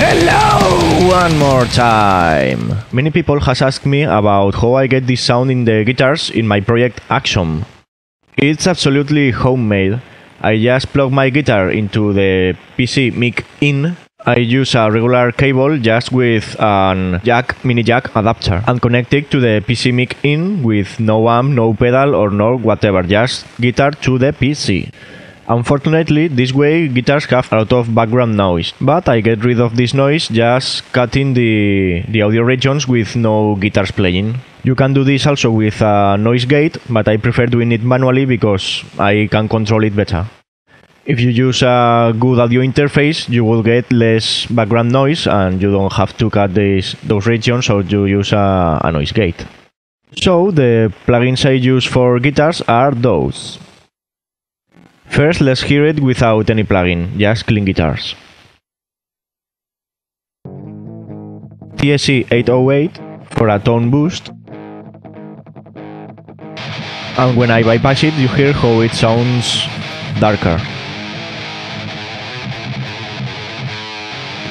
Hello! One more time! Many people has asked me about how I get this sound in the guitars in my project Axhom. It's absolutely homemade. I just plug my guitar into the PC mic in. I use a regular cable just with an mini jack adapter and connect it to the PC mic in with no amp, no pedal or no whatever, just guitar to the PC. Unfortunately, this way guitars have a lot of background noise, but I get rid of this noise just cutting the audio regions with no guitars playing. You can do this also with a noise gate, but I prefer doing it manually because I can control it better. If you use a good audio interface, you will get less background noise and you don't have to cut those regions, so you use a noise gate. So the plugins I use for guitars are those. First, let's hear it without any plugin, just clean guitars. TSE 808 for a tone boost. And when I bypass it, you hear how it sounds darker.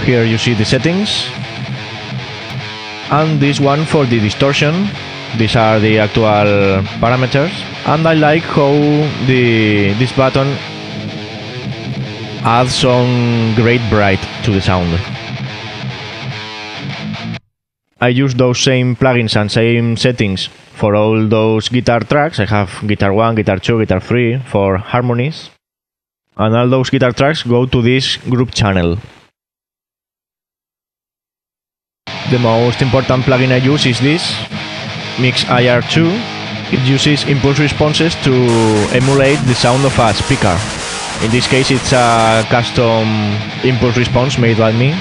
Here you see the settings. And this one for the distortion. These are the actual parameters. And I like how this button adds some great bright to the sound. I use those same plugins and same settings for all those guitar tracks. I have guitar 1, guitar 2, guitar 3 for harmonies. And all those guitar tracks go to this group channel. The most important plugin I use is this, NadIR 2. It uses impulse responses to emulate the sound of a speaker. In this case, it's a custom impulse response made by me.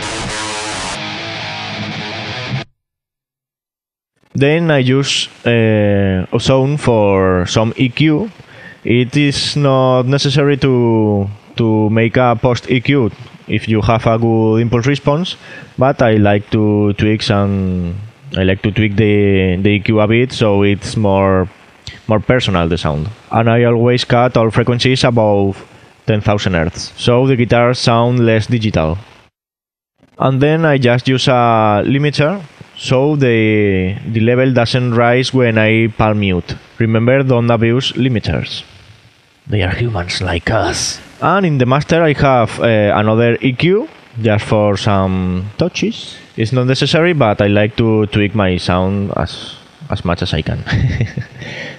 Then I use Ozone for some EQ. It is not necessary to make a post EQ if you have a good impulse response, but I like to tweak the EQ a bit so it's more personal, the sound. And I always cut all frequencies above 10,000 Hz, so the guitars sound less digital. And then I just use a limiter so the level doesn't rise when I palm mute. Remember, don't abuse limiters. They are humans like us. And in the master I have another EQ just for some touches. It's not necessary, but I like to tweak my sound as much as I can.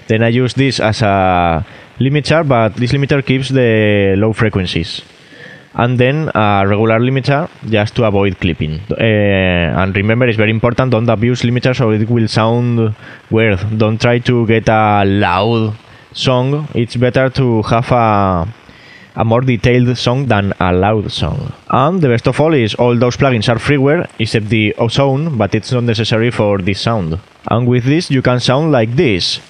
Then I use this as a limiter, but this limiter keeps the low frequencies. And then a regular limiter just to avoid clipping. And remember, it's very important, don't abuse limiters or it will sound weird. Don't try to get a loud song. It's better to have a more detailed song than a loud song. And the best of all is all those plugins are freeware except the Ozone, but it's not necessary for this sound. And with this you can sound like this.